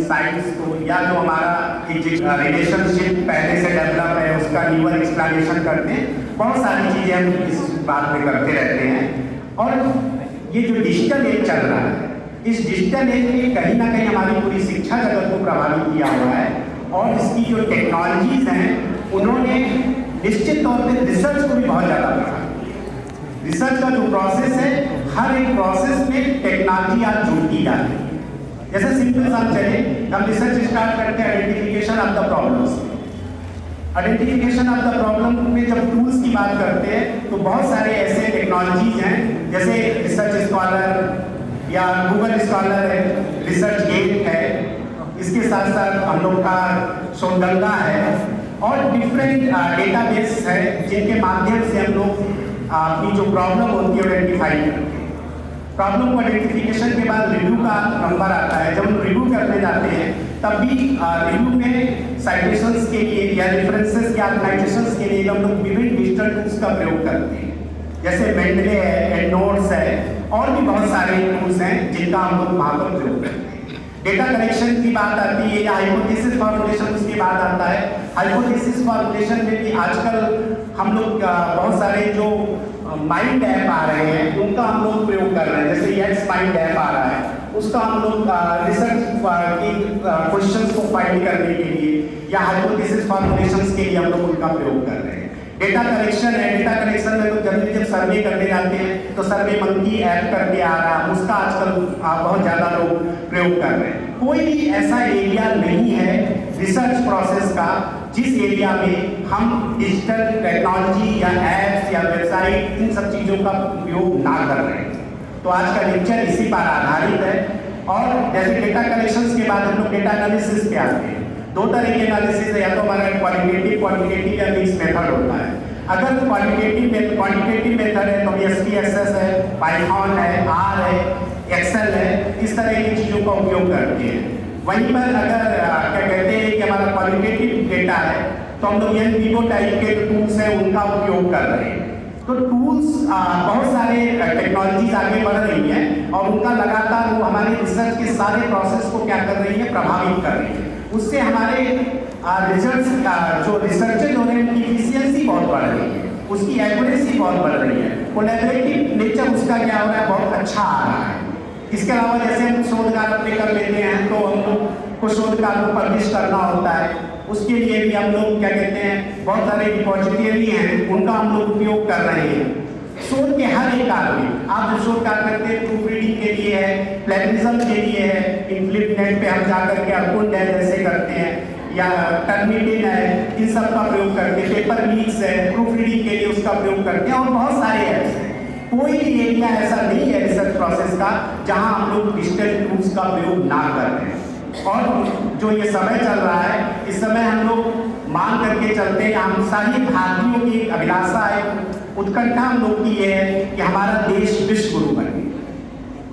Science को या जो हमारा रिलेशनशिप पहले से डेवलप है उसका न्यूअर एक्सप्लेनेशन करते हैं। बहुत सारी चीज़ें हम इस बात में करते रहते हैं। और ये जो डिजिटल एज चल रहा है, इस डिजिटल एज में कहीं ना कहीं हमारी पूरी शिक्षा जगत को प्रभावित किया हुआ है। और इसकी जो टेक्नोलॉजीज हैं उन्होंने निश्चित तौर पर रिसर्च को भी बहुत ज़्यादा बढ़ा। रिसर्च का जो प्रोसेस है, हर एक प्रोसेस में टेक्नोलॉजी आज जुड़ती जा रही है। जैसे सिंपल सा चले, हम रिसर्च स्टार्ट करते हैं identification of the problems. Identification of the problem में जब टूल्स की बात करते हैं तो बहुत सारे ऐसे टेक्नोलॉजीज हैं, जैसे रिसर्च स्कॉलर या गूगल स्कॉलर है, रिसर्च गेट है, इसके साथ साथ हम लोग का शोधगंगा है और डिफरेंट डेटाबेस है जिनके माध्यम से हम लोग अपनी जो प्रॉब्लम होती है आइडेंटिफाई करते हैं। प्रॉब्लम को आइडेंटिफिकेशन के बाद रिव्यू का नंबर आता है। जब हम रिव्यू करने जाते हैं तब भी रिव्यू में साइटेशंस के लिए या रेफरेंसेस या ऑर्गेनाइजेशंस के लिए हम लोग विभिन्न डिजिटल टूल्स का प्रयोग करते हैं, जैसे मेंडले है, एंडनोट्स है और भी बहुत सारे टूल्स हैं जिनका हम लोग वहाँ पर प्रयोग करते हैं। डेटा कलेक्शन की बात आती है या हाइपोथेसिस फॉर्मुलेशन उसके बाद आता है। हाइपोथेसिस फॉर्मुलेशन में भी आजकल हम लोग बहुत सारे जो माइंड ऐप आ रहे हैं उनका हम लोग प्रयोग कर रहे हैं। जैसे यस माइंड ऐप आ रहा है, उसका हम लोग रिसर्च की क्वेश्चंस को फाइंड करने के लिए या हाइपोथेसिस फॉर्मुलेशंस के लिए हम लोग उनका प्रयोग कर रहे हैं। डेटा कलेक्शन है, डेटा कलेक्शन में तो जनरली जब सर्वे करने जाते हैं तो सर्वे मंकी ऐप करके आ रहा है, उसका आजकल बहुत ज़्यादा लोग प्रयोग कर रहे हैं। कोई भी ऐसा एरिया नहीं है रिसर्च प्रोसेस का जिस एरिया में हम डिजिटल टेक्नोलॉजी या एप्स या वेबसाइट इन सब चीज़ों का उपयोग ना कर रहे हैं। तो आज का लेक्चर इसी पर आधारित है। और जैसे डेटा कलेक्शंस के बाद हम लोग डेटा एनालिसिस पे आते हैं। दो तरह के एनालिसिस है, या तो हमारा क्वालिटेटिव या मिक्स मेथड होता है। अगर क्वांटिटेटिव मेथड है तो SPSS है, पाइथन है, R है, एक्सेल है, इस तरह की चीज़ों का उपयोग करते हैं। वहीं पर अगर क्या कहते हैं कि हमारा क्वालिटेटिव डेटा है तो हम लोग NVivo टाइप के टूल्स हैं उनका उपयोग कर रहे हैं। तो टूल्स बहुत सारे टेक्नोलॉजीज आगे बढ़ रही हैं और उनका लगातार वो हमारे रिसर्च के सारे प्रोसेस को क्या कर रही है, प्रभावित कर रही है। उससे हमारे रिसर्च जो रिसर्चेज हो रहे हैं उनकी इफिशियंसी बहुत बढ़ रही है, उसकी एक्यूरेसी बहुत बढ़ रही है, कोलैबोरेटिव नेचर उसका क्या हो रहा है, बहुत अच्छा आ रहा है। इसके अलावा जैसे हम शोध कार्य कर लेते हैं तो हम लोग को शोध कार्य को पब्लिश करना होता है, उसके लिए भी हम लोग क्या कहते हैं, बहुत सारे रिपोजिटरी हैं उनका हम लोग उपयोग कर रहे हैं। शोध के हर एक कार्य में आप जो शोध कार्य करते हैं, प्रूफ रीडिंग के लिए है, प्लेगरिज्म के लिए है, इनफ्लिपनेट पे हम जाकर के अर्कुन डैन जैसे करते हैं, या टर्निटिन है, इन सब का प्रयोग करते हैं। पेपर लीक्स है, प्रूफ रीडिंग के लिए उसका प्रयोग करते हैं और बहुत सारे ऐप्स हैं। कोई भी एरिया ऐसा नहीं है रिसर्च प्रोसेस का जहां हम लोग डिजिटल टूल्स का प्रयोग ना कर रहे हैं। और जो ये समय चल रहा है, इस समय हम लोग मांग करके चलते हैं, हम सारी भारतीयों की अभिलाषा है, उत्कंठा हम लोग की ये है कि हमारा देश विश्व गुरु बने।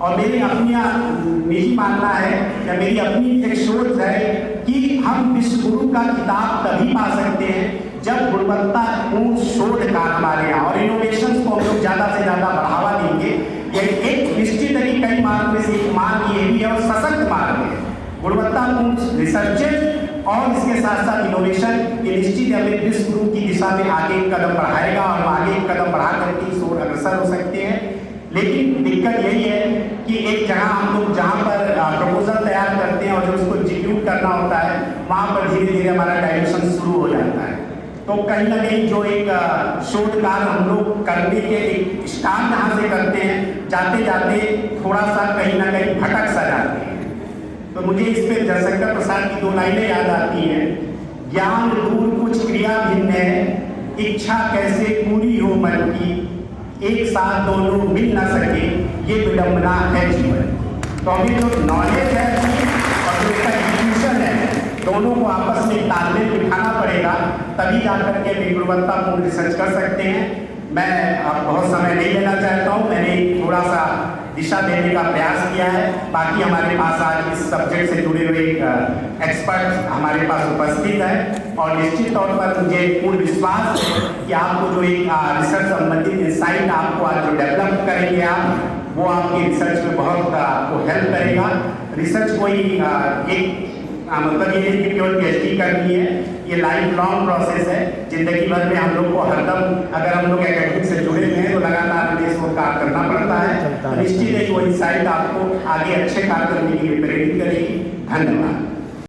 और मेरी अपनी निजी मानना है या मेरी अपनी एक सोच है कि हम विश्व गुरु का खिताब तभी पा सकते हैं जब गुणवत्तापूर्ण शोध कार्य हमारे यहाँ और इनोवेशन को हम लोग ज़्यादा से ज़्यादा बढ़ावा देंगे। ये एक निश्चित है कि कई मार्ग में से एक मार्ग ये भी है और सशक्त मार्ग है, गुणवत्तापूर्ण रिसर्चेज और इसके साथ साथ इनोवेशन। ये निश्चित हमें विश्व गुरु की दिशा में आगे एक कदम बढ़ाएगा और हम आगे एक कदम बढ़ा करके इस ओर अग्रसर हो सकते हैं। लेकिन दिक्कत यही है कि एक जगह हम लोग जहाँ पर प्रपोजल तैयार करते हैं और जब उसको एग्जीक्यूट करना होता है वहाँ पर धीरे धीरे हमारा डायरेक्शन शुरू हो जाता है। तो कहीं ना कहीं जो एक शोध कार्य हम लोग करने के एक स्टार्ट जहाँ से करते हैं, जाते जाते थोड़ा सा कहीं ना कहीं भटक सा जाते हैं। तो मुझे इस पे जयशंकर प्रसाद की 2 लाइनें याद आती हैं, ज्ञान दूर कुछ क्रिया भिन्न है, इच्छा कैसे पूरी हो मन की, एक साथ दोनों मिल ना सके, ये विडंबना है जीवन। तो अभी जो नॉलेज है और जो इसका एग्जीक्यूशन है, दोनों को आपस में तालमेल बिठाना पड़ेगा, तभी जाकर के भी गुणवत्तापूर्ण रिसर्च कर सकते हैं। मैं अब बहुत समय नहीं लेना चाहता हूँ, मैंने थोड़ा सा दिशा देने का प्रयास किया है। बाकी हमारे पास आज इस सब्जेक्ट से जुड़े हुए एक्सपर्ट हमारे पास उपस्थित है और निश्चित तौर पर मुझे पूर्ण विश्वास है कि आपको जो एक रिसर्च संबंधित इंसाइट आपको आज जो डेवलप करेंगे आप, वो आपके रिसर्च में बहुत आपको हेल्प करेगा। रिसर्च कोई मतलब ये नहीं कि केवल PhD करनी है, ये लाइफ लॉन्ग प्रोसेस है। जिंदगी भर में हम लोग को हरदम अगर हम लोग एकेडमिक से जुड़े हुए हैं तो लगातार हमें इसको कार्य करना पड़ता है। निश्चित है कि वो इंसाइट आपको आगे अच्छे कार्य करने के लिए प्रेरित करेगी। धन्यवाद।